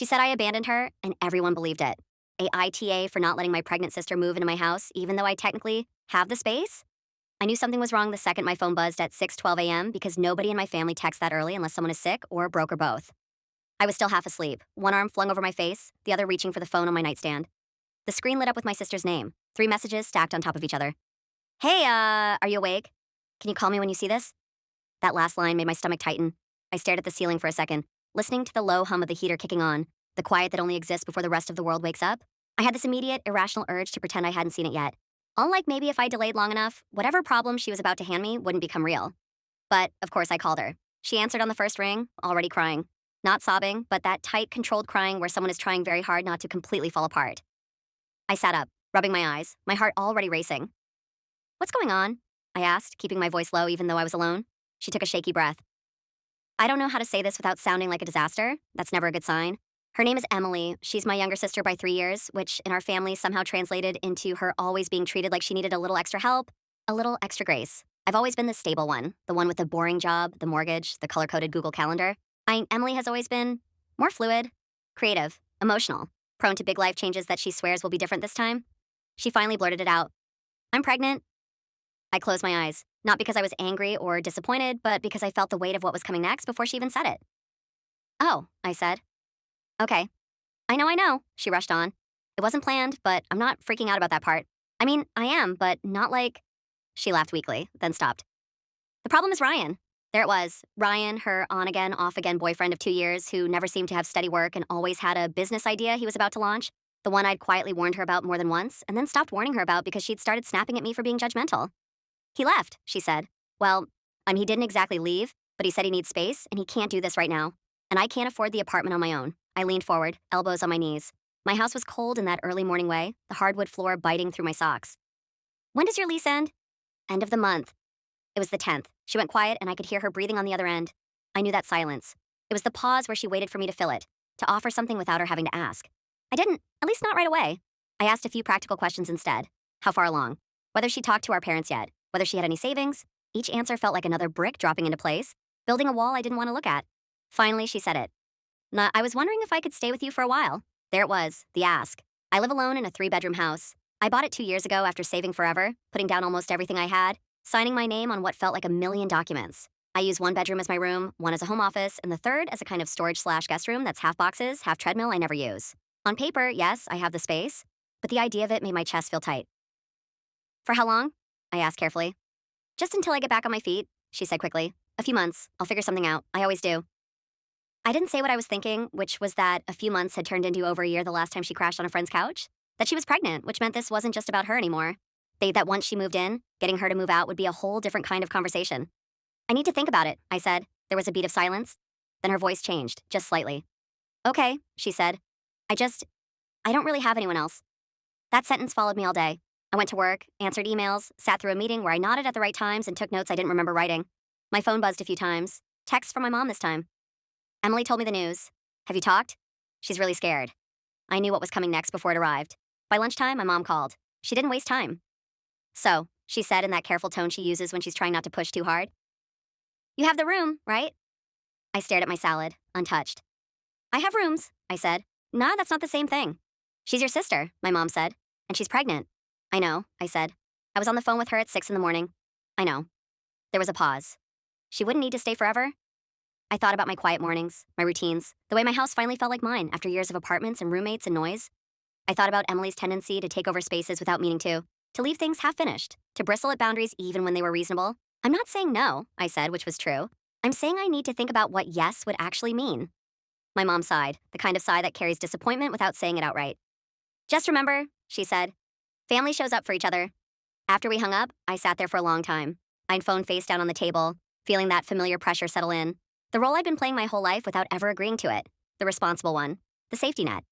She said I abandoned her, and everyone believed it. A ITA for not letting my pregnant sister move into my house, even though I technically have the space? I knew something was wrong the second my phone buzzed at 6:12 a.m. because nobody in my family texts that early unless someone is sick or broke or both. I was still half asleep, one arm flung over my face, the other reaching for the phone on my nightstand. The screen lit up with my sister's name, 3 messages stacked on top of each other. Hey, are you awake? Can you call me when you see this? That last line made my stomach tighten. I stared at the ceiling for a second, listening to the low hum of the heater kicking on, the quiet that only exists before the rest of the world wakes up. I had this immediate, irrational urge to pretend I hadn't seen it yet. Unlike maybe if I delayed long enough, whatever problem she was about to hand me wouldn't become real. But, of course, I called her. She answered on the first ring, already crying. Not sobbing, but that tight, controlled crying where someone is trying very hard not to completely fall apart. I sat up, rubbing my eyes, my heart already racing. What's going on? I asked, keeping my voice low even though I was alone. She took a shaky breath. I don't know how to say this without sounding like a disaster. That's never a good sign. Her name is Emily. She's my younger sister by 3 years, which in our family somehow translated into her always being treated like she needed a little extra help, a little extra grace. I've always been the stable one, the one with the boring job, the mortgage, the color-coded Google Calendar. Emily has always been more fluid, creative, emotional, prone to big life changes that she swears will be different this time. She finally blurted it out. I'm pregnant. I closed my eyes, not because I was angry or disappointed, but because I felt the weight of what was coming next before she even said it. Oh, I said. Okay. I know, she rushed on. It wasn't planned, but I'm not freaking out about that part. I mean, I am, but not like. She laughed weakly, then stopped. The problem is Ryan. There it was. Ryan, her on again, off again boyfriend of 2 years who never seemed to have steady work and always had a business idea he was about to launch. The one I'd quietly warned her about more than once, and then stopped warning her about because she'd started snapping at me for being judgmental. He left, she said. Well, he didn't exactly leave, but he said he needs space, and he can't do this right now. And I can't afford the apartment on my own. I leaned forward, elbows on my knees. My house was cold in that early morning way, the hardwood floor biting through my socks. When does your lease end? End of the month. It was the 10th. She went quiet, and I could hear her breathing on the other end. I knew that silence. It was the pause where she waited for me to fill it, to offer something without her having to ask. I didn't, at least not right away. I asked a few practical questions instead. How far along? Whether she talked to our parents yet, whether she had any savings. Each answer felt like another brick dropping into place, building a wall I didn't want to look at. Finally, she said it. I was wondering if I could stay with you for a while. There it was, the ask. I live alone in a 3-bedroom house. I bought it 2 years ago after saving forever, putting down almost everything I had, signing my name on what felt like a million documents. I use one bedroom as my room, one as a home office, and the third as a kind of storage/guest room that's half boxes, half treadmill I never use. On paper, yes, I have the space, but the idea of it made my chest feel tight. For how long? I asked carefully. Just until I get back on my feet, she said quickly. A few months. I'll figure something out. I always do. I didn't say what I was thinking, which was that a few months had turned into over a year the last time she crashed on a friend's couch. That she was pregnant, which meant this wasn't just about her anymore. That once she moved in, getting her to move out would be a whole different kind of conversation. I need to think about it, I said. There was a beat of silence. Then her voice changed, just slightly. Okay, she said. I don't really have anyone else. That sentence followed me all day. I went to work, answered emails, sat through a meeting where I nodded at the right times and took notes I didn't remember writing. My phone buzzed a few times. Text from my mom this time. Emily told me the news. Have you talked? She's really scared. I knew what was coming next before it arrived. By lunchtime, my mom called. She didn't waste time. So, she said in that careful tone she uses when she's trying not to push too hard. You have the room, right? I stared at my salad, untouched. I have rooms, I said. Nah, that's not the same thing. She's your sister, my mom said, and she's pregnant. I know, I said. I was on the phone with her at 6 a.m. I know. There was a pause. She wouldn't need to stay forever? I thought about my quiet mornings, my routines, the way my house finally felt like mine after years of apartments and roommates and noise. I thought about Emily's tendency to take over spaces without meaning to leave things half-finished, to bristle at boundaries even when they were reasonable. I'm not saying no, I said, which was true. I'm saying I need to think about what yes would actually mean. My mom sighed, the kind of sigh that carries disappointment without saying it outright. Just remember, she said, family shows up for each other. After we hung up, I sat there for a long time. I'd phone face down on the table, feeling that familiar pressure settle in. The role I'd been playing my whole life without ever agreeing to it. The responsible one. The safety net.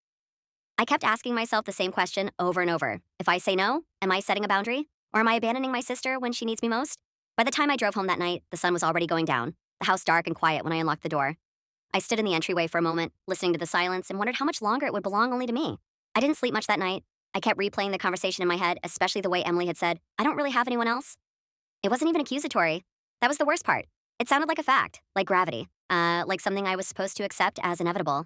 I kept asking myself the same question over and over. If I say no, am I setting a boundary? Or am I abandoning my sister when she needs me most? By the time I drove home that night, the sun was already going down, the house dark and quiet when I unlocked the door. I stood in the entryway for a moment, listening to the silence, and wondered how much longer it would belong only to me. I didn't sleep much that night. I kept replaying the conversation in my head, especially the way Emily had said, I don't really have anyone else. It wasn't even accusatory. That was the worst part. It sounded like a fact, like gravity, like something I was supposed to accept as inevitable.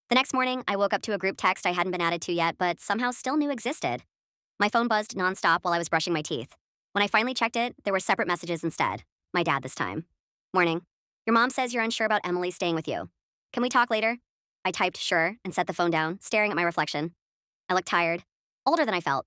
The next morning, I woke up to a group text I hadn't been added to yet, but somehow still knew existed. My phone buzzed nonstop while I was brushing my teeth. When I finally checked it, there were separate messages instead. My dad this time. Morning. Your mom says you're unsure about Emily staying with you. Can we talk later? I typed sure and set the phone down, staring at my reflection. I looked tired, older than I felt.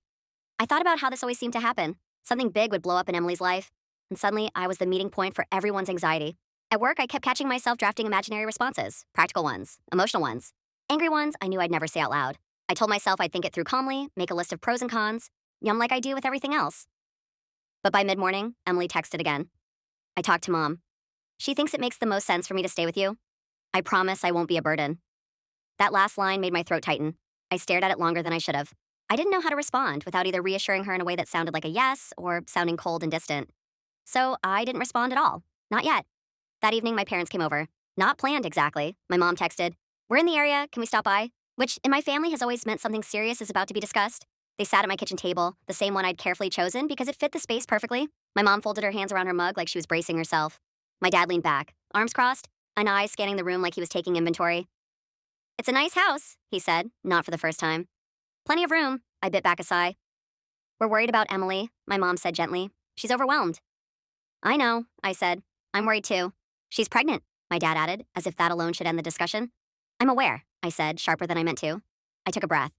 I thought about how this always seemed to happen. Something big would blow up in Emily's life, and suddenly I was the meeting point for everyone's anxiety. At work, I kept catching myself drafting imaginary responses, practical ones, emotional ones. Angry ones I knew I'd never say out loud. I told myself I'd think it through calmly, make a list of pros and cons, yum like I do with everything else. But by mid-morning, Emily texted again. I talked to Mom. She thinks it makes the most sense for me to stay with you. I promise I won't be a burden. That last line made my throat tighten. I stared at it longer than I should have. I didn't know how to respond without either reassuring her in a way that sounded like a yes or sounding cold and distant. So I didn't respond at all. Not yet. That evening, my parents came over. Not planned exactly. My mom texted, "We're in the area, can we stop by?" Which in my family has always meant something serious is about to be discussed. They sat at my kitchen table, the same one I'd carefully chosen because it fit the space perfectly. My mom folded her hands around her mug like she was bracing herself. My dad leaned back, arms crossed, an eye scanning the room like he was taking inventory. "It's a nice house," he said, not for the first time. "Plenty of room," I bit back a sigh. "We're worried about Emily," my mom said gently. "She's overwhelmed." "I know," I said. "I'm worried too." "She's pregnant," my dad added, as if that alone should end the discussion. "I'm aware," I said, sharper than I meant to. I took a breath.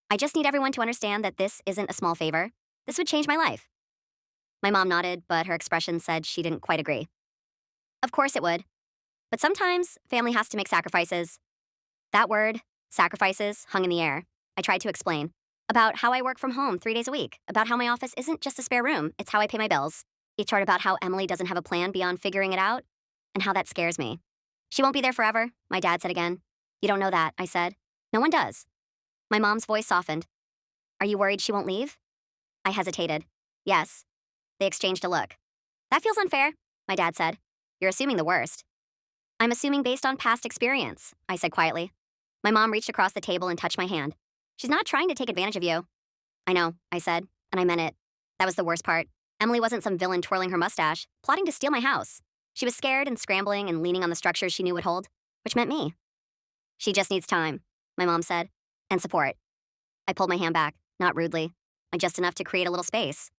"I just need everyone to understand that this isn't a small favor. This would change my life." My mom nodded, but her expression said she didn't quite agree. "Of course it would. But sometimes family has to make sacrifices." That word, sacrifices, hung in the air. I tried to explain. About how I work from home 3 days a week, about how my office isn't just a spare room, it's how I pay my bills. Each chart about how Emily doesn't have a plan beyond figuring it out, and how that scares me. "She won't be there forever," my dad said again. "You don't know that," I said. "No one does." My mom's voice softened. "Are you worried she won't leave?" I hesitated. "Yes." They exchanged a look. "That feels unfair," my dad said. "You're assuming the worst." "I'm assuming based on past experience," I said quietly. My mom reached across the table and touched my hand. "She's not trying to take advantage of you." "I know," I said, and I meant it. That was the worst part. Emily wasn't some villain twirling her mustache, plotting to steal my house. She was scared and scrambling and leaning on the structures she knew would hold, which meant me. "She just needs time," my mom said, "and support." I pulled my hand back, not rudely, just enough to create a little space.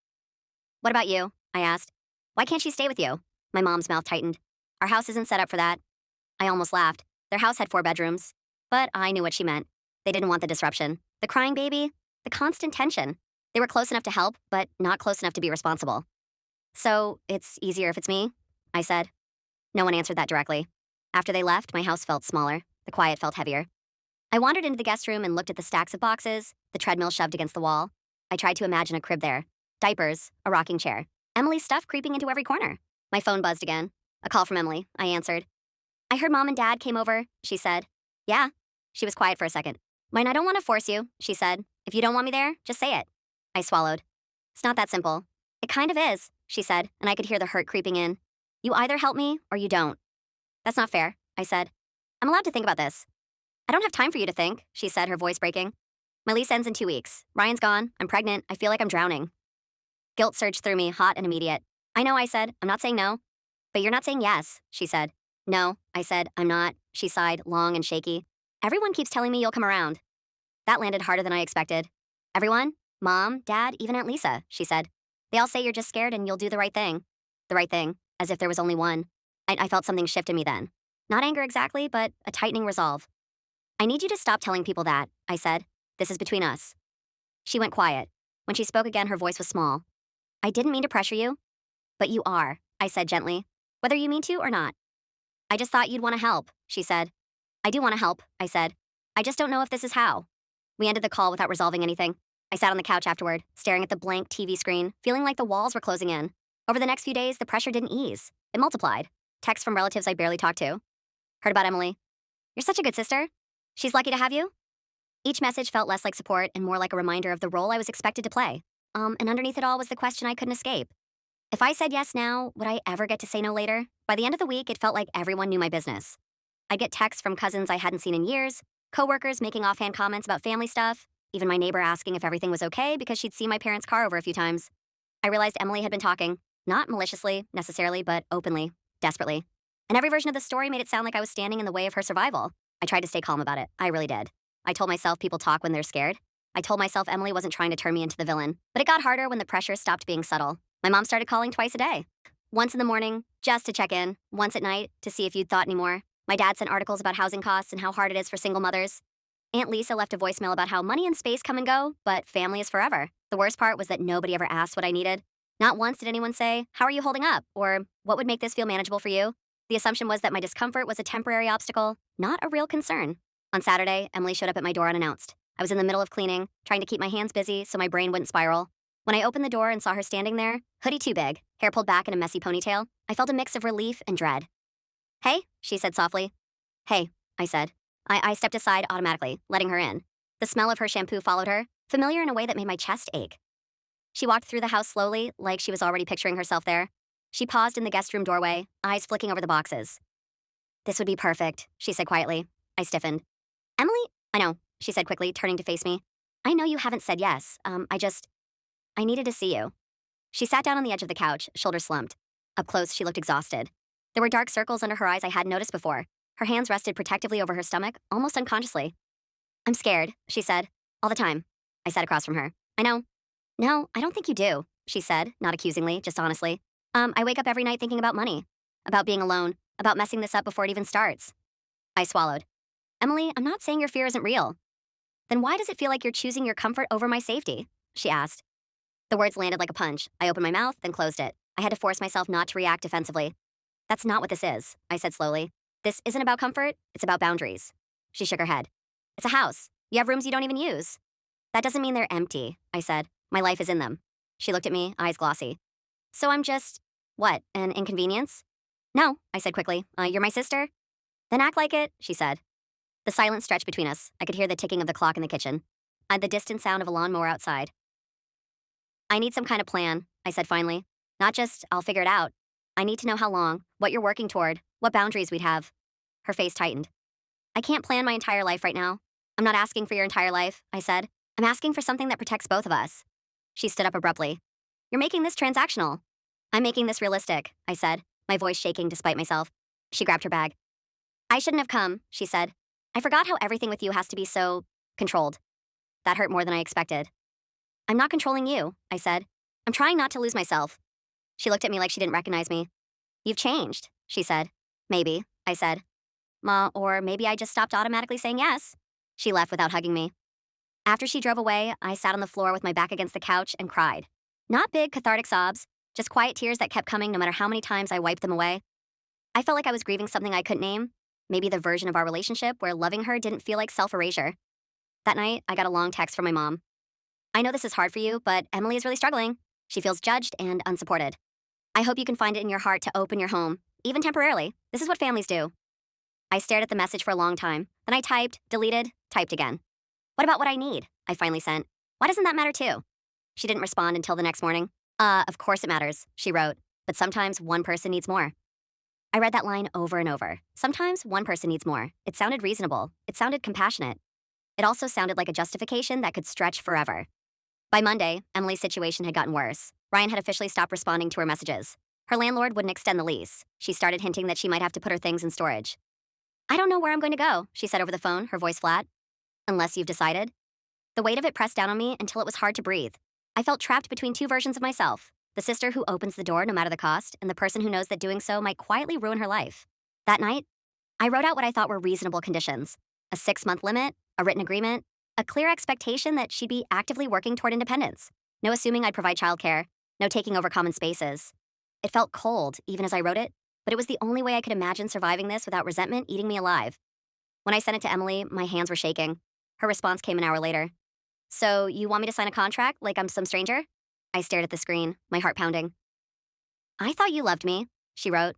"What about you?" I asked. "Why can't she stay with you?" My mom's mouth tightened. "Our house isn't set up for that." I almost laughed. Their house had 4 bedrooms. But I knew what she meant. They didn't want the disruption. The crying baby. The constant tension. They were close enough to help, but not close enough to be responsible. "So, it's easier if it's me?" I said. No one answered that directly. After they left, my house felt smaller. The quiet felt heavier. I wandered into the guest room and looked at the stacks of boxes, the treadmill shoved against the wall. I tried to imagine a crib there. Diapers, a rocking chair. Emily's stuff creeping into every corner. My phone buzzed again. A call from Emily, I answered. "I heard Mom and Dad came over," she said. "Yeah." She was quiet for a second. "Mine, I don't want to force you," she said. "If you don't want me there, just say it." I swallowed. "It's not that simple." "It kind of is," she said, and I could hear the hurt creeping in. "You either help me or you don't." "That's not fair," I said. "I'm allowed to think about this." "I don't have time for you to think," she said, her voice breaking. "My lease ends in 2 weeks. Ryan's gone. I'm pregnant. I feel like I'm drowning." Guilt surged through me, hot and immediate. "I know," I said. "I'm not saying no." "But you're not saying yes," she said. "No," I said. "I'm not." She sighed, long and shaky. "Everyone keeps telling me you'll come around." That landed harder than I expected. "Everyone? Mom, Dad, even Aunt Lisa," she said. "They all say you're just scared and you'll do the right thing." The right thing, as if there was only one. I felt something shift in me then. Not anger exactly, but a tightening resolve. "I need you to stop telling people that," I said. "This is between us." She went quiet. When she spoke again, her voice was small. "I didn't mean to pressure you." "But you are," I said gently. "Whether you mean to or not." "I just thought you'd want to help," she said. "I do want to help," I said. "I just don't know if this is how." We ended the call without resolving anything. I sat on the couch afterward, staring at the blank TV screen, feeling like the walls were closing in. Over the next few days, the pressure didn't ease. It multiplied. Texts from relatives I barely talked to. "Heard about Emily. You're such a good sister. She's lucky to have you." Each message felt less like support and more like a reminder of the role I was expected to play. And underneath it all was the question I couldn't escape. If I said yes now, would I ever get to say no later? By the end of the week, it felt like everyone knew my business. I'd get texts from cousins I hadn't seen in years, coworkers making offhand comments about family stuff, even my neighbor asking if everything was okay because she'd seen my parents' car over a few times. I realized Emily had been talking, not maliciously, necessarily, but openly, desperately. And every version of the story made it sound like I was standing in the way of her survival. I tried to stay calm about it. I really did. I told myself people talk when they're scared. I told myself Emily wasn't trying to turn me into the villain. But it got harder when the pressure stopped being subtle. My mom started calling twice a day. Once in the morning, just to check in. Once at night, to see if you'd thought anymore. My dad sent articles about housing costs and how hard it is for single mothers. Aunt Lisa left a voicemail about how money and space come and go, but family is forever. The worst part was that nobody ever asked what I needed. Not once did anyone say, "How are you holding up?" or "What would make this feel manageable for you?" The assumption was that my discomfort was a temporary obstacle, not a real concern. On Saturday, Emily showed up at my door unannounced. I was in the middle of cleaning, trying to keep my hands busy so my brain wouldn't spiral. When I opened the door and saw her standing there, hoodie too big, hair pulled back in a messy ponytail, I felt a mix of relief and dread. "Hey," she said softly. "Hey," I said. I stepped aside automatically, letting her in. The smell of her shampoo followed her, familiar in a way that made my chest ache. She walked through the house slowly, like she was already picturing herself there. She paused in the guest room doorway, eyes flicking over the boxes. "This would be perfect," she said quietly. I stiffened. "Emily?" "I know," she said quickly, turning to face me. "I know you haven't said yes. I needed to see you." She sat down on the edge of the couch, shoulders slumped. Up close, she looked exhausted. There were dark circles under her eyes I hadn't noticed before. Her hands rested protectively over her stomach, almost unconsciously. "I'm scared," she said. "All the time." I sat across from her. "I know." "No, I don't think you do," she said, not accusingly, just honestly. I wake up every night thinking about money, about being alone, about messing this up before it even starts." I swallowed. "Emily, I'm not saying your fear isn't real." "Then why does it feel like you're choosing your comfort over my safety?" she asked. The words landed like a punch. I opened my mouth, then closed it. I had to force myself not to react defensively. "That's not what this is," I said slowly. "This isn't about comfort, it's about boundaries." She shook her head. "It's a house. You have rooms you don't even use." "That doesn't mean they're empty," I said. "My life is in them." She looked at me, eyes glossy. "So I'm just, what, an inconvenience?" "No," I said quickly. You're my sister?" "Then act like it," she said. The silence stretched between us. I could hear the ticking of the clock in the kitchen. The distant sound of a lawnmower outside. "I need some kind of plan," I said finally. "Not just, I'll figure it out. I need to know how long, what you're working toward, what boundaries we'd have." Her face tightened. "I can't plan my entire life right now. I'm not asking for your entire life," I said. "I'm asking for something that protects both of us." She stood up abruptly. "You're making this transactional." "I'm making this realistic," I said, my voice shaking despite myself. She grabbed her bag. "I shouldn't have come," she said. "I forgot how everything with you has to be so controlled." That hurt more than I expected. "I'm not controlling you," I said. "I'm trying not to lose myself." She looked at me like she didn't recognize me. "You've changed," she said. "Maybe," I said. "Ma, or maybe I just stopped automatically saying yes." She left without hugging me. After she drove away, I sat on the floor with my back against the couch and cried. Not big, cathartic sobs, just quiet tears that kept coming no matter how many times I wiped them away. I felt like I was grieving something I couldn't name, maybe the version of our relationship where loving her didn't feel like self-erasure. That night, I got a long text from my mom. "I know this is hard for you, but Emily is really struggling. She feels judged and unsupported. I hope you can find it in your heart to open your home, even temporarily. This is what families do." I stared at the message for a long time. Then I typed, deleted, typed again. "What about what I need?" I finally sent. "Why doesn't that matter too?" She didn't respond until the next morning. Of course it matters," she wrote. "But sometimes one person needs more." I read that line over and over. Sometimes one person needs more. It sounded reasonable. It sounded compassionate. It also sounded like a justification that could stretch forever. By Monday, Emily's situation had gotten worse. Ryan had officially stopped responding to her messages. Her landlord wouldn't extend the lease. She started hinting that she might have to put her things in storage. "I don't know where I'm going to go," she said over the phone, her voice flat. "Unless you've decided." The weight of it pressed down on me until it was hard to breathe. I felt trapped between two versions of myself, the sister who opens the door no matter the cost, and the person who knows that doing so might quietly ruin her life. That night, I wrote out what I thought were reasonable conditions: a 6-month limit, a written agreement, a clear expectation that she'd be actively working toward independence. No assuming I'd provide childcare, no taking over common spaces. It felt cold, even as I wrote it, but it was the only way I could imagine surviving this without resentment eating me alive. When I sent it to Emily, my hands were shaking. Her response came an hour later. "So, you want me to sign a contract like I'm some stranger?" I stared at the screen, my heart pounding. "I thought you loved me," she wrote.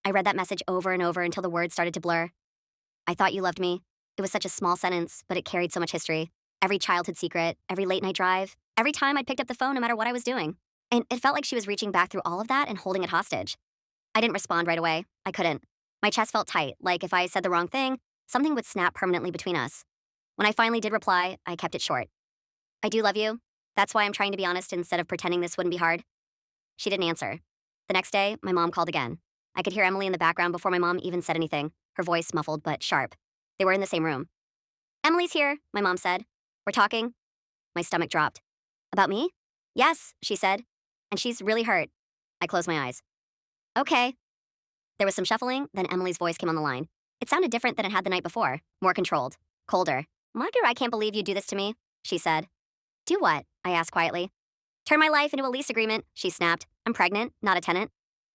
I read that message over and over until the words started to blur. "I thought you loved me." It was such a small sentence, but it carried so much history. Every childhood secret, every late night drive, every time I'd picked up the phone no matter what I was doing. And it felt like she was reaching back through all of that and holding it hostage. I didn't respond right away. I couldn't. My chest felt tight, like if I said the wrong thing, something would snap permanently between us. When I finally did reply, I kept it short. "I do love you. That's why I'm trying to be honest instead of pretending this wouldn't be hard." She didn't answer. The next day, my mom called again. I could hear Emily in the background before my mom even said anything, her voice muffled but sharp. They were in the same room. Emily's here, my mom said. We're talking. My stomach dropped. About me? Yes, she said. And she's really hurt. I closed my eyes. Okay. There was some shuffling, then Emily's voice came on the line. It sounded different than it had the night before, more controlled, colder. Margaret, I can't believe you'd do this to me, she said. Do what? I asked quietly. Turn my life into a lease agreement, she snapped. I'm pregnant, not a tenant.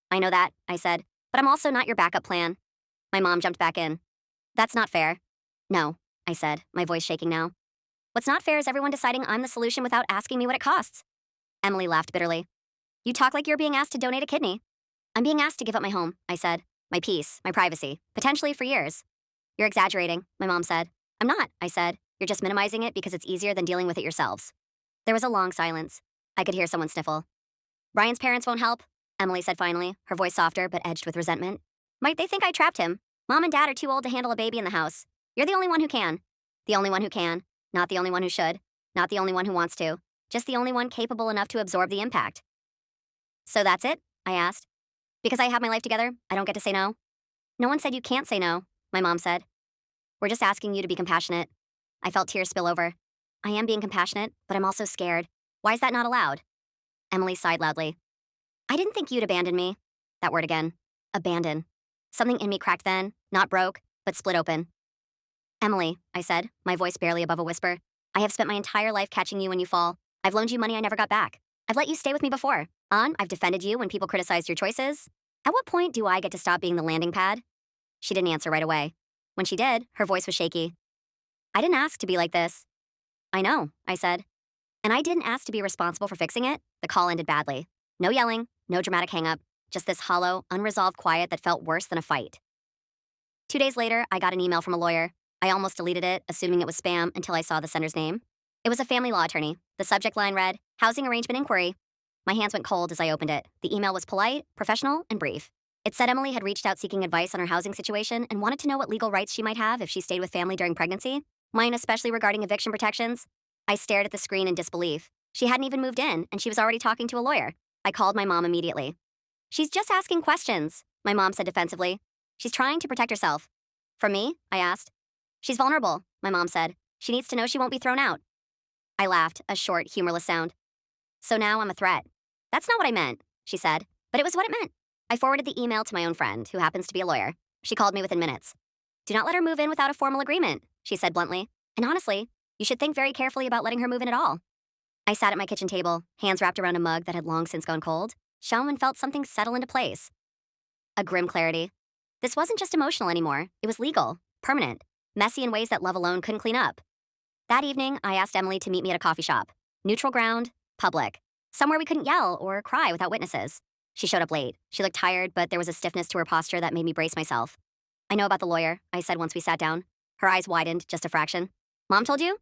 I know that, I said, but I'm also not your backup plan. My mom jumped back in. That's not fair. No, I said, my voice shaking now. What's not fair is everyone deciding I'm the solution without asking me what it costs. Emily laughed bitterly. You talk like you're being asked to donate a kidney. I'm being asked to give up my home, I said. My peace, my privacy, potentially for years. You're exaggerating, my mom said. I'm not, I said. You're just minimizing it because it's easier than dealing with it yourselves. There was a long silence. I could hear someone sniffle. Brian's parents won't help, Emily said finally, her voice softer but edged with resentment. Might they think I trapped him? Mom and Dad are too old to handle a baby in the house. You're the only one who can. The only one who can. Not the only one who should. Not the only one who wants to. Just the only one capable enough to absorb the impact. So that's it? I asked. Because I have my life together, I don't get to say no? No one said you can't say no, my mom said. We're just asking you to be compassionate. I felt tears spill over. I am being compassionate, but I'm also scared. Why is that not allowed? Emily sighed loudly. I didn't think you'd abandon me. That word again. Abandon. Something in me cracked then, not broke, but split open. Emily, I said, my voice barely above a whisper, I have spent my entire life catching you when you fall. I've loaned you money I never got back. I've let you stay with me before. I've defended you when people criticized your choices. At what point do I get to stop being the landing pad? She didn't answer right away. When she did, her voice was shaky. I didn't ask to be like this. I know, I said. And I didn't ask to be responsible for fixing it. The call ended badly. No yelling, no dramatic hang-up, just this hollow, unresolved quiet that felt worse than a fight. 2 days later, I got an email from a lawyer. I almost deleted it, assuming it was spam, until I saw the sender's name. It was a family law attorney. The subject line read, Housing Arrangement Inquiry. My hands went cold as I opened it. The email was polite, professional, and brief. It said Emily had reached out seeking advice on her housing situation and wanted to know what legal rights she might have if she stayed with family during pregnancy, mine especially regarding eviction protections. I stared at the screen in disbelief. She hadn't even moved in, and she was already talking to a lawyer. I called my mom immediately. She's just asking questions, my mom said defensively. She's trying to protect herself. From me? I asked. She's vulnerable, my mom said. She needs to know she won't be thrown out. I laughed, a short, humorless sound. So now I'm a threat. That's not what I meant, she said, but it was what it meant. I forwarded the email to my own friend, who happens to be a lawyer. She called me within minutes. Do not let her move in without a formal agreement, she said bluntly. And honestly, you should think very carefully about letting her move in at all. I sat at my kitchen table, hands wrapped around a mug that had long since gone cold, shone and felt something settle into place. A grim clarity. This wasn't just emotional anymore. It was legal, permanent, messy in ways that love alone couldn't clean up. That evening, I asked Emily to meet me at a coffee shop. Neutral ground, public. Somewhere we couldn't yell or cry without witnesses. She showed up late. She looked tired, but there was a stiffness to her posture that made me brace myself. I know about the lawyer, I said once we sat down. Her eyes widened just a fraction. Mom told you?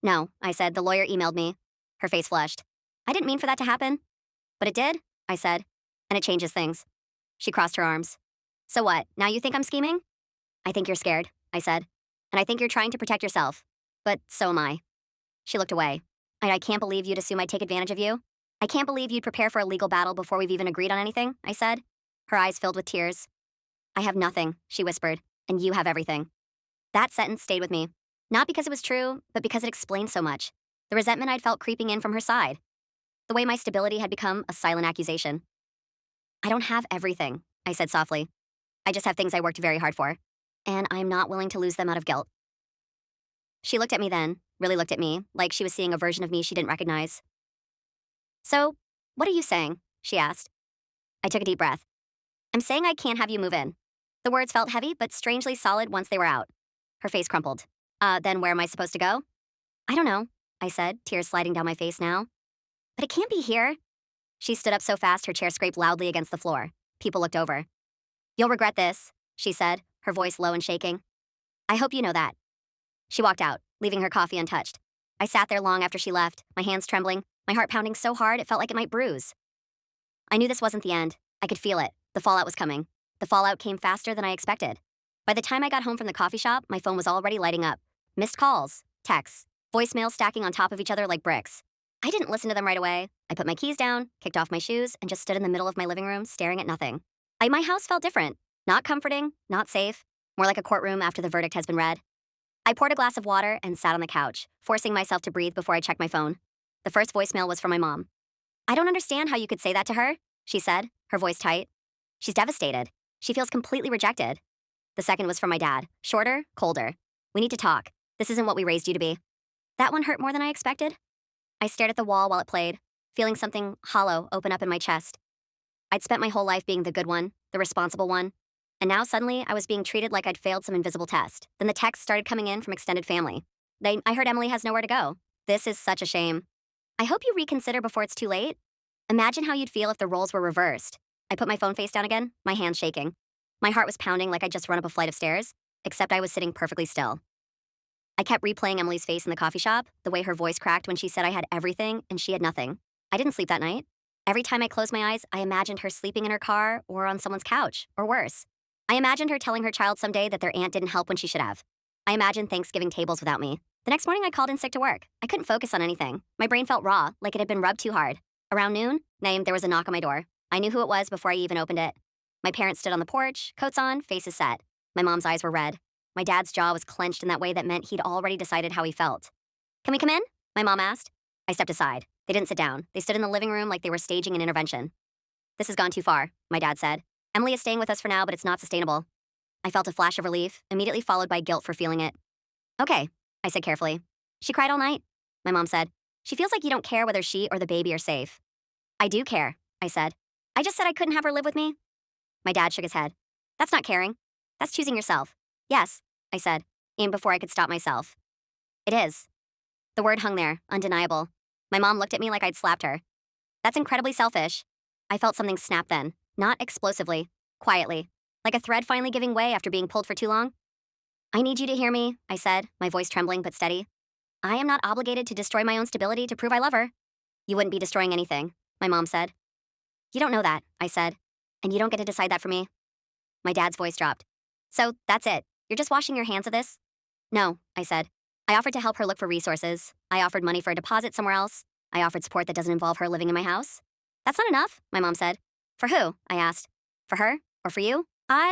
No, I said. The lawyer emailed me. Her face flushed. I didn't mean for that to happen. But it did, I said. And it changes things. She crossed her arms. So what, now you think I'm scheming? I think you're scared, I said. And I think you're trying to protect yourself. But so am I. She looked away. I can't believe you'd assume I'd take advantage of you. I can't believe you'd prepare for a legal battle before we've even agreed on anything, I said. Her eyes filled with tears. I have nothing, she whispered, and you have everything. That sentence stayed with me. Not because it was true, but because it explained so much. The resentment I'd felt creeping in from her side. The way my stability had become a silent accusation. I don't have everything, I said softly. I just have things I worked very hard for. And I'm not willing to lose them out of guilt. She looked at me then, really looked at me, like she was seeing a version of me she didn't recognize. So, what are you saying? She asked. I took a deep breath. I'm saying I can't have you move in. The words felt heavy, but strangely solid once they were out. Her face crumpled. Then where am I supposed to go? I don't know, I said, tears sliding down my face now. But it can't be here. She stood up so fast her chair scraped loudly against the floor. People looked over. You'll regret this, she said, her voice low and shaking. I hope you know that. She walked out, leaving her coffee untouched. I sat there long after she left, my hands trembling, my heart pounding so hard it felt like it might bruise. I knew this wasn't the end. I could feel it. The fallout was coming. The fallout came faster than I expected. By the time I got home from the coffee shop, my phone was already lighting up. Missed calls, texts, voicemails stacking on top of each other like bricks. I didn't listen to them right away. I put my keys down, kicked off my shoes, and just stood in the middle of my living room staring at nothing. My house felt different. Not comforting, not safe. More like a courtroom after the verdict has been read. I poured a glass of water and sat on the couch, forcing myself to breathe before I checked my phone. The first voicemail was from my mom. "I don't understand how you could say that to her," she said, her voice tight. "She's devastated. She feels completely rejected." The second was from my dad, shorter, colder. "We need to talk. This isn't what we raised you to be." That one hurt more than I expected. I stared at the wall while it played, feeling something hollow open up in my chest. I'd spent my whole life being the good one, the responsible one, and now suddenly I was being treated like I'd failed some invisible test. Then the texts started coming in from extended family. I heard Emily has nowhere to go. This is such a shame. I hope you reconsider before it's too late. Imagine how you'd feel if the roles were reversed. I put my phone face down again, my hands shaking. My heart was pounding like I'd just run up a flight of stairs, except I was sitting perfectly still. I kept replaying Emily's face in the coffee shop, the way her voice cracked when she said I had everything and she had nothing. I didn't sleep that night. Every time I closed my eyes, I imagined her sleeping in her car or on someone's couch, or worse. I imagined her telling her child someday that their aunt didn't help when she should have. I imagined Thanksgiving tables without me. The next morning, I called in sick to work. I couldn't focus on anything. My brain felt raw, like it had been rubbed too hard. Around noon, there was a knock on my door. I knew who it was before I even opened it. My parents stood on the porch, coats on, faces set. My mom's eyes were red. My dad's jaw was clenched in that way that meant he'd already decided how he felt. "Can we come in?" my mom asked. I stepped aside. They didn't sit down. They stood in the living room like they were staging an intervention. "This has gone too far," my dad said. "Emily is staying with us for now, but it's not sustainable." I felt a flash of relief, immediately followed by guilt for feeling it. "Okay," I said carefully. "She cried all night," my mom said. "She feels like you don't care whether she or the baby are safe." "I do care," I said. "I just said I couldn't have her live with me." My dad shook his head. "That's not caring. That's choosing yourself." "Yes," I said, even before I could stop myself. "It is." The word hung there, undeniable. My mom looked at me like I'd slapped her. "That's incredibly selfish." I felt something snap then, not explosively, quietly, like a thread finally giving way after being pulled for too long. "I need you to hear me," I said, my voice trembling but steady. "I am not obligated to destroy my own stability to prove I love her." "You wouldn't be destroying anything," my mom said. "You don't know that," I said, "and you don't get to decide that for me." My dad's voice dropped. "So, that's it. You're just washing your hands of this?" "No," I said. "I offered to help her look for resources. I offered money for a deposit somewhere else. I offered support that doesn't involve her living in my house." "That's not enough," my mom said. "For who?" I asked. "For her? Or for you?"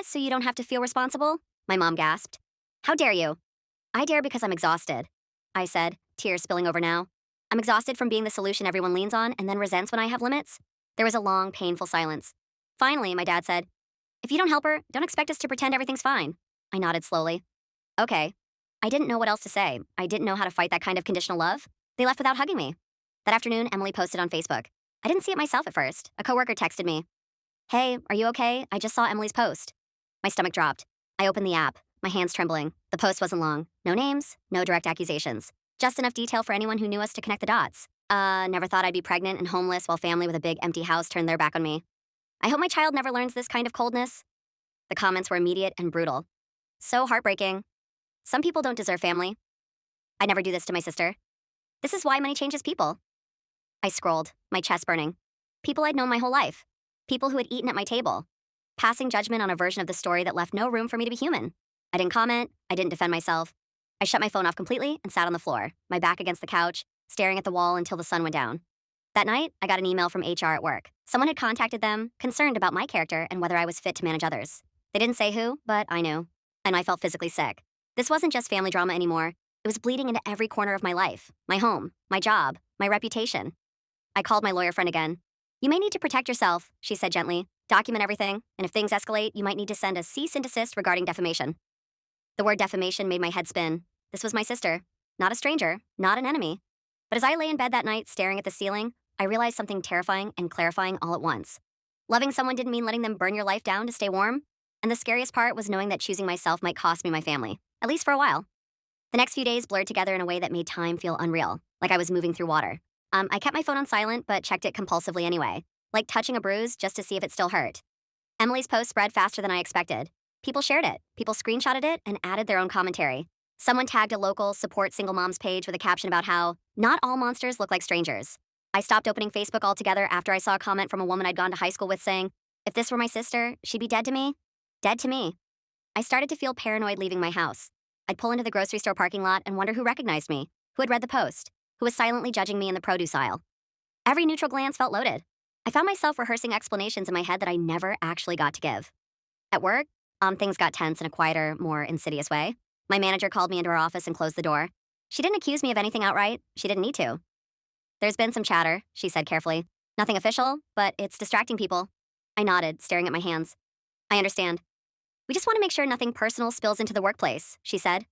So you don't have to feel responsible?" My mom gasped. "How dare you?" "I dare because I'm exhausted," I said, tears spilling over now. "I'm exhausted from being the solution everyone leans on and then resents when I have limits." There was a long, painful silence. Finally, my dad said, "If you don't help her, don't expect us to pretend everything's fine." I nodded slowly. "Okay." I didn't know what else to say. I didn't know how to fight that kind of conditional love. They left without hugging me. That afternoon, Emily posted on Facebook. I didn't see it myself at first. A coworker texted me. "Hey, are you okay? I just saw Emily's post." My stomach dropped. I opened the app, my hands trembling. The post wasn't long. No names, no direct accusations. Just enough detail for anyone who knew us to connect the dots. Never thought I'd be pregnant and homeless while family with a big empty house turned their back on me. I hope my child never learns this kind of coldness. The comments were immediate and brutal. So heartbreaking. Some people don't deserve family. I'd never do this to my sister. This is why money changes people. I scrolled, my chest burning. People I'd known my whole life. People who had eaten at my table. Passing judgment on a version of the story that left no room for me to be human. I didn't comment. I didn't defend myself. I shut my phone off completely and sat on the floor, my back against the couch, staring at the wall until the sun went down. That night, I got an email from HR at work. Someone had contacted them, concerned about my character and whether I was fit to manage others. They didn't say who, but I knew. And I felt physically sick. This wasn't just family drama anymore. It was bleeding into every corner of my life. My home, my job, my reputation. I called my lawyer friend again. "You may need to protect yourself," she said gently. "Document everything, and if things escalate, you might need to send a cease and desist regarding defamation." The word defamation made my head spin. This was my sister. Not a stranger, not an enemy. But as I lay in bed that night staring at the ceiling, I realized something terrifying and clarifying all at once. Loving someone didn't mean letting them burn your life down to stay warm. And the scariest part was knowing that choosing myself might cost me my family, at least for a while. The next few days blurred together in a way that made time feel unreal, like I was moving through water. I kept my phone on silent, but checked it compulsively anyway, like touching a bruise just to see if it still hurt. Emily's post spread faster than I expected. People shared it, people screenshotted it, and added their own commentary. Someone tagged a local support single moms page with a caption about how, "Not all monsters look like strangers." I stopped opening Facebook altogether after I saw a comment from a woman I'd gone to high school with saying, "If this were my sister, she'd be dead to me." Dead to me. I started to feel paranoid leaving my house. I'd pull into the grocery store parking lot and wonder who recognized me, who had read the post, who was silently judging me in the produce aisle. Every neutral glance felt loaded. I found myself rehearsing explanations in my head that I never actually got to give. At work, things got tense in a quieter, more insidious way. My manager called me into her office and closed the door. She didn't accuse me of anything outright. She didn't need to. There's been some chatter, she said carefully. Nothing official, but it's distracting people. I nodded, staring at my hands. I understand. We just want to make sure nothing personal spills into the workplace, she said.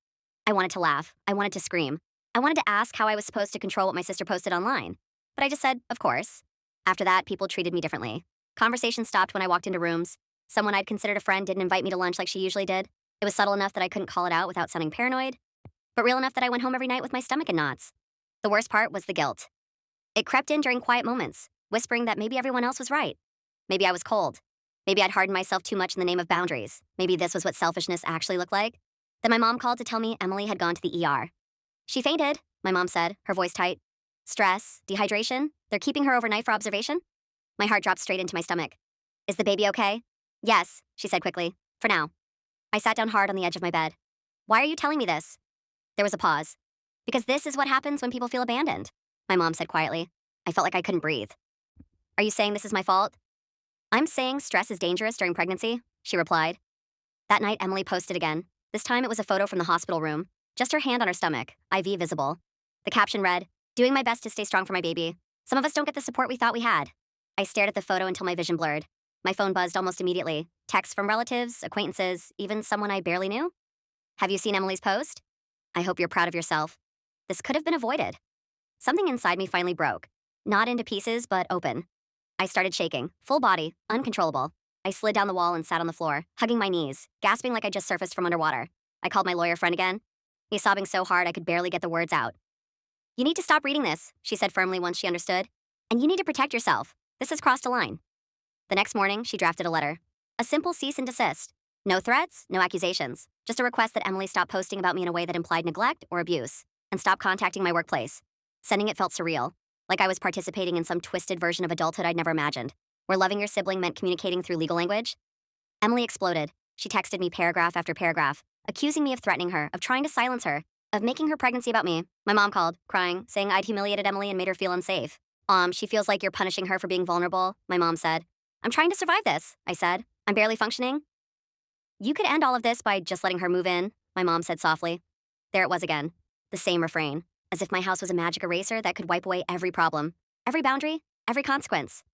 I wanted to laugh. I wanted to scream. I wanted to ask how I was supposed to control what my sister posted online. But I just said, of course. After that, people treated me differently. Conversations stopped when I walked into rooms. Someone I'd considered a friend didn't invite me to lunch like she usually did. It was subtle enough that I couldn't call it out without sounding paranoid, but real enough that I went home every night with my stomach in knots. The worst part was the guilt. It crept in during quiet moments, whispering that maybe everyone else was right. Maybe I was cold. Maybe I'd hardened myself too much in the name of boundaries. Maybe this was what selfishness actually looked like. Then my mom called to tell me Emily had gone to the ER. She fainted, my mom said, her voice tight. Stress, dehydration, they're keeping her overnight for observation? My heart dropped straight into my stomach. Is the baby okay? Yes, she said quickly. For now. I sat down hard on the edge of my bed. Why are you telling me this? There was a pause. Because this is what happens when people feel abandoned, my mom said quietly. I felt like I couldn't breathe. Are you saying this is my fault? I'm saying stress is dangerous during pregnancy, she replied. That night, Emily posted again. This time it was a photo from the hospital room, just her hand on her stomach, IV visible. The caption read, doing my best to stay strong for my baby. Some of us don't get the support we thought we had. I stared at the photo until my vision blurred. My phone buzzed almost immediately. Texts from relatives, acquaintances, even someone I barely knew. Have you seen Emily's post? I hope you're proud of yourself. This could have been avoided. Something inside me finally broke. Not into pieces, but open. I started shaking, full body, uncontrollable. I slid down the wall and sat on the floor, hugging my knees, gasping like I just surfaced from underwater. I called my lawyer friend again. He's sobbing so hard I could barely get the words out. You need to stop reading this, she said firmly once she understood. And you need to protect yourself. This has crossed a line. The next morning, she drafted a letter. A simple cease and desist. No threats, no accusations. Just a request that Emily stop posting about me in a way that implied neglect or abuse, and stop contacting my workplace. Sending it felt surreal, like I was participating in some twisted version of adulthood I'd never imagined, where loving your sibling meant communicating through legal language. Emily exploded. She texted me paragraph after paragraph, accusing me of threatening her, of trying to silence her, of making her pregnancy about me. My mom called, crying, saying I'd humiliated Emily and made her feel unsafe. She feels like you're punishing her for being vulnerable, my mom said. I'm trying to survive this, I said. I'm barely functioning. You could end all of this by just letting her move in, my mom said softly. There it was again. The same refrain, as if my house was a magic eraser that could wipe away every problem, every boundary, every consequence.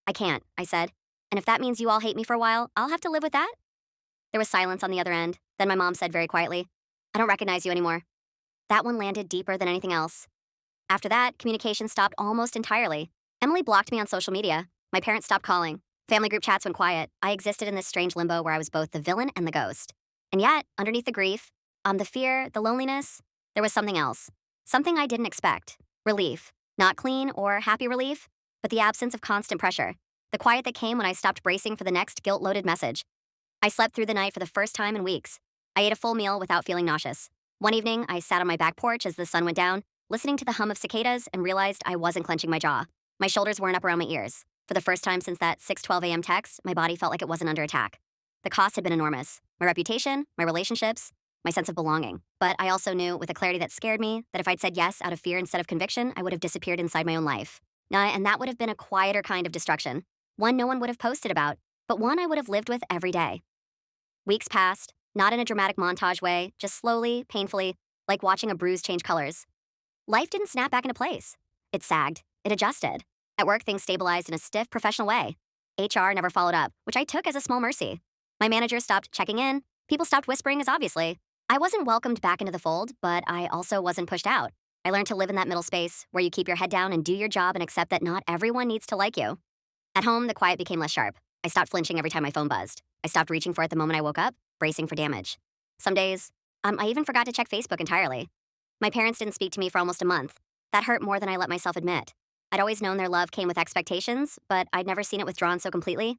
I can't, I said. And if that means you all hate me for a while, I'll have to live with that? There was silence on the other end. Then my mom said very quietly, I don't recognize you anymore. That one landed deeper than anything else. After that, communication stopped almost entirely. Emily blocked me on social media. My parents stopped calling. Family group chats went quiet. I existed in this strange limbo where I was both the villain and the ghost. And yet, underneath the grief, the fear, the loneliness, there was something else. Something I didn't expect. Relief. Not clean or happy relief, but the absence of constant pressure. The quiet that came when I stopped bracing for the next guilt-loaded message. I slept through the night for the first time in weeks. I ate a full meal without feeling nauseous. One evening, I sat on my back porch as the sun went down, listening to the hum of cicadas, and realized I wasn't clenching my jaw. My shoulders weren't up around my ears. For the first time since that 6:12 a.m. text, my body felt like it wasn't under attack. The cost had been enormous. My reputation, my relationships, my sense of belonging. But I also knew, with a clarity that scared me, that if I'd said yes out of fear instead of conviction, I would have disappeared inside my own life. And that would have been a quieter kind of destruction. One no one would have posted about, but one I would have lived with every day. Weeks passed, not in a dramatic montage way, just slowly, painfully, like watching a bruise change colors. Life didn't snap back into place. It sagged. It adjusted. At work, things stabilized in a stiff, professional way. HR never followed up, which I took as a small mercy. My manager stopped checking in. People stopped whispering as obviously. I wasn't welcomed back into the fold, but I also wasn't pushed out. I learned to live in that middle space, where you keep your head down and do your job and accept that not everyone needs to like you. At home, the quiet became less sharp. I stopped flinching every time my phone buzzed. I stopped reaching for it the moment I woke up, bracing for damage. Some days, I even forgot to check Facebook entirely. My parents didn't speak to me for almost a month. That hurt more than I let myself admit. I'd always known their love came with expectations, but I'd never seen it withdrawn so completely.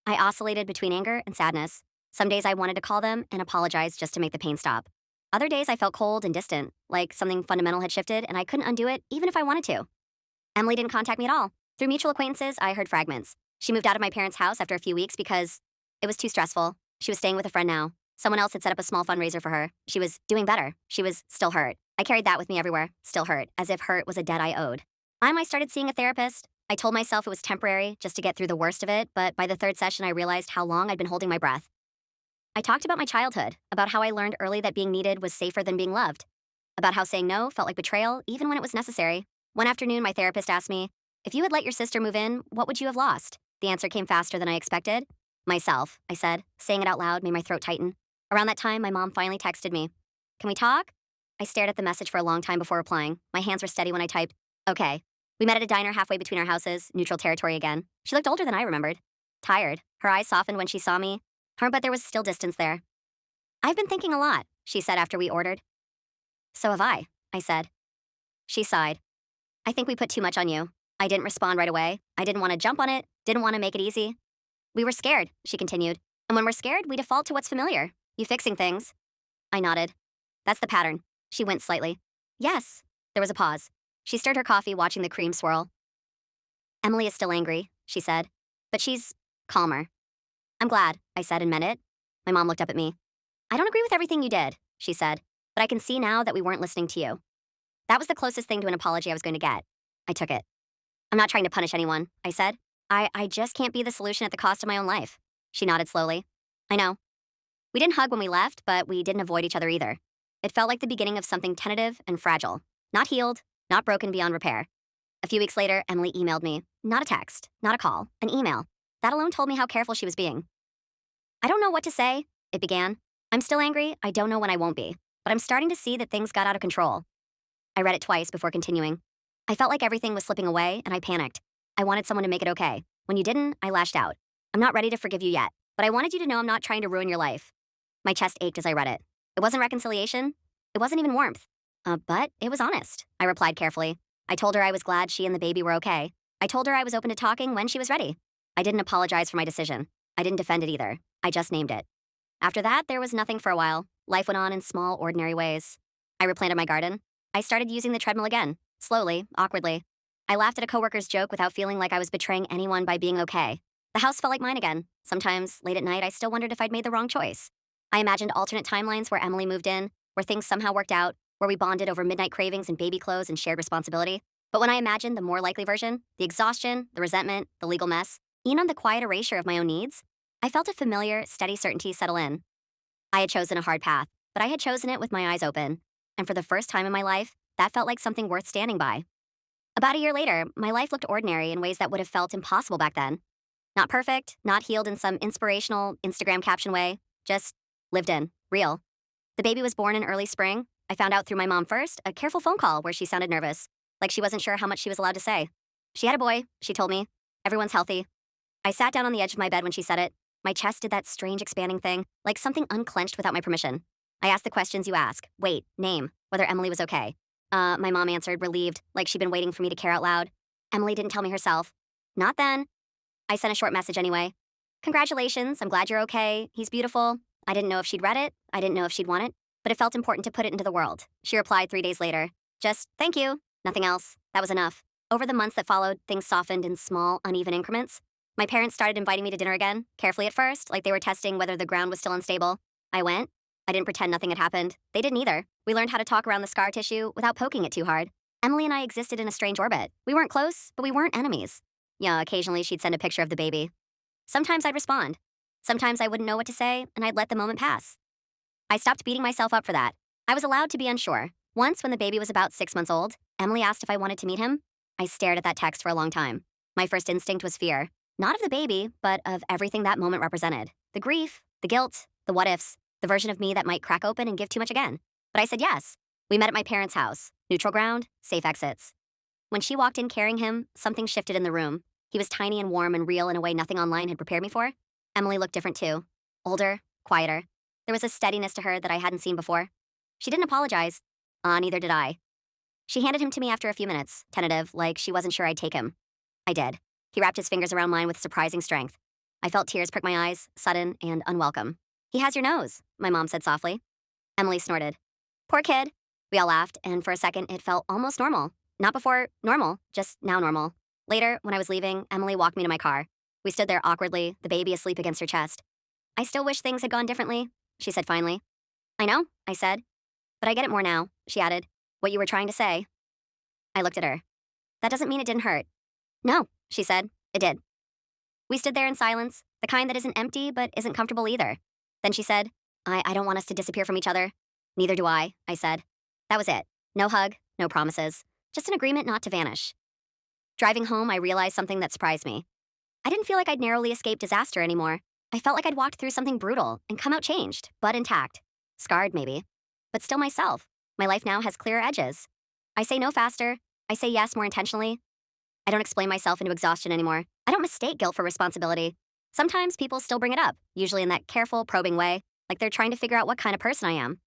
I oscillated between anger and sadness. Some days I wanted to call them and apologize just to make the pain stop. Other days I felt cold and distant, like something fundamental had shifted and I couldn't undo it even if I wanted to. Emily didn't contact me at all. Through mutual acquaintances, I heard fragments. She moved out of my parents' house after a few weeks because it was too stressful. She was staying with a friend now. Someone else had set up a small fundraiser for her. She was doing better. She was still hurt. I carried that with me everywhere, still hurt, as if hurt was a debt I owed. I started seeing a therapist. I told myself it was temporary, just to get through the worst of it, but by the third session I realized how long I'd been holding my breath. I talked about my childhood, about how I learned early that being needed was safer than being loved, about how saying no felt like betrayal even when it was necessary. One afternoon, my therapist asked me, if you had let your sister move in, what would you have lost? The answer came faster than I expected. Myself, I said. Saying it out loud made my throat tighten. Around that time, my mom finally texted me. Can we talk? I stared at the message for a long time before replying. My hands were steady when I typed, okay. We met at a diner halfway between our houses, neutral territory again. She looked older than I remembered. Tired. Her eyes softened when she saw me. But there was still distance there. I've been thinking a lot, she said after we ordered. So have I said. She sighed. I think we put too much on you. I didn't respond right away. I didn't want to jump on it, didn't want to make it easy. We were scared, she continued. And when we're scared, we default to what's familiar. You fixing things. I nodded. That's the pattern. She winced slightly. Yes. There was a pause. She stirred her coffee, watching the cream swirl. Emily is still angry, she said. But she's calmer. I'm glad, I said and meant it. My mom looked up at me. I don't agree with everything you did, she said, but I can see now that we weren't listening to you. That was the closest thing to an apology I was going to get. I took it. I'm not trying to punish anyone, I said. I just can't be the solution at the cost of my own life. She nodded slowly. I know. We didn't hug when we left, but we didn't avoid each other either. It felt like the beginning of something tentative and fragile. Not healed, not broken beyond repair. A few weeks later, Emily emailed me. Not a text, not a call, an email. That alone told me how careful she was being. I don't know what to say, it began. I'm still angry, I don't know when I won't be. But I'm starting to see that things got out of control. I read it twice before continuing. I felt like everything was slipping away, and I panicked. I wanted someone to make it okay. When you didn't, I lashed out. I'm not ready to forgive you yet, but I wanted you to know I'm not trying to ruin your life. My chest ached as I read it. It wasn't reconciliation. It wasn't even warmth. But it was honest, I replied carefully. I told her I was glad she and the baby were okay. I told her I was open to talking when she was ready. I didn't apologize for my decision. I didn't defend it either. I just named it. After that, there was nothing for a while. Life went on in small, ordinary ways. I replanted my garden. I started using the treadmill again, slowly, awkwardly. I laughed at a coworker's joke without feeling like I was betraying anyone by being okay. The house felt like mine again. Sometimes, late at night, I still wondered if I'd made the wrong choice. I imagined alternate timelines where Emily moved in, where things somehow worked out, where we bonded over midnight cravings and baby clothes and shared responsibility. But when I imagined the more likely version, the exhaustion, the resentment, the legal mess, even the quiet erasure of my own needs, I felt a familiar, steady certainty settle in. I had chosen a hard path, but I had chosen it with my eyes open. And for the first time in my life, that felt like something worth standing by. About a year later, my life looked ordinary in ways that would have felt impossible back then. Not perfect, not healed in some inspirational Instagram caption way, just lived in, real. The baby was born in early spring. I found out through my mom first, a careful phone call where she sounded nervous, like she wasn't sure how much she was allowed to say. She had a boy, she told me. Everyone's healthy. I sat down on the edge of my bed when she said it. My chest did that strange expanding thing, like something unclenched without my permission. I asked the questions you ask. Wait, name, whether Emily was okay. My mom answered, relieved, like she'd been waiting for me to care out loud. Emily didn't tell me herself. Not then. I sent a short message anyway. Congratulations, I'm glad you're okay. He's beautiful. I didn't know if she'd read it. I didn't know if she'd want it, but it felt important to put it into the world. She replied 3 days later. Just, thank you. Nothing else. That was enough. Over the months that followed, things softened in small, uneven increments. My parents started inviting me to dinner again, carefully at first, like they were testing whether the ground was still unstable. I went. I didn't pretend nothing had happened. They didn't either. We learned how to talk around the scar tissue without poking it too hard. Emily and I existed in a strange orbit. We weren't close, but we weren't enemies. Yeah, occasionally she'd send a picture of the baby. Sometimes I'd respond. Sometimes I wouldn't know what to say, and I'd let the moment pass. I stopped beating myself up for that. I was allowed to be unsure. Once, when the baby was about 6 months old, Emily asked if I wanted to meet him. I stared at that text for a long time. My first instinct was fear. Not of the baby, but of everything that moment represented. The grief, the guilt, the what-ifs, the version of me that might crack open and give too much again. But I said yes. We met at my parents' house. Neutral ground, safe exits. When she walked in carrying him, something shifted in the room. He was tiny and warm and real in a way nothing online had prepared me for. Emily looked different too. Older, quieter. There was a steadiness to her that I hadn't seen before. She didn't apologize. Neither did I. She handed him to me after a few minutes, tentative, like she wasn't sure I'd take him. I did. He wrapped his fingers around mine with surprising strength. I felt tears prick my eyes, sudden and unwelcome. He has your nose, my mom said softly. Emily snorted. Poor kid. We all laughed, and for a second it felt almost normal. Not before normal, just now normal. Later, when I was leaving, Emily walked me to my car. We stood there awkwardly, the baby asleep against her chest. I still wish things had gone differently, she said finally. I know, I said. But I get it more now, she added. What you were trying to say. I looked at her. That doesn't mean it didn't hurt. No, she said. It did. We stood there in silence, the kind that isn't empty but isn't comfortable either. Then she said, I don't want us to disappear from each other. Neither do I said. That was it. No hug, no promises. Just an agreement not to vanish. Driving home, I realized something that surprised me. I didn't feel like I'd narrowly escaped disaster anymore. I felt like I'd walked through something brutal and come out changed, but intact. Scarred, maybe. But still myself. My life now has clearer edges. I say no faster. I say yes more intentionally. I don't explain myself into exhaustion anymore. I don't mistake guilt for responsibility. Sometimes people still bring it up, usually in that careful, probing way, like they're trying to figure out what kind of person I am.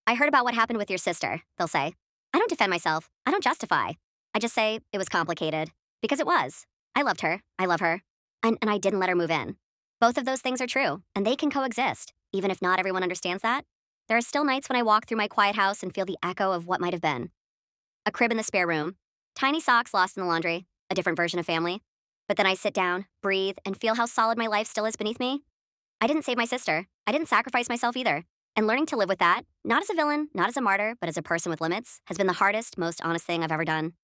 I heard about what happened with your sister, they'll say. I don't defend myself. I don't justify. I just say it was complicated. Because it was. I loved her. I love her. And I didn't let her move in. Both of those things are true, and they can coexist, even if not everyone understands that. There are still nights when I walk through my quiet house and feel the echo of what might have been. A crib in the spare room, tiny socks lost in the laundry, a different version of family. But then I sit down, breathe, and feel how solid my life still is beneath me. I didn't save my sister. I didn't sacrifice myself either. And learning to live with that, not as a villain, not as a martyr, but as a person with limits, has been the hardest, most honest thing I've ever done.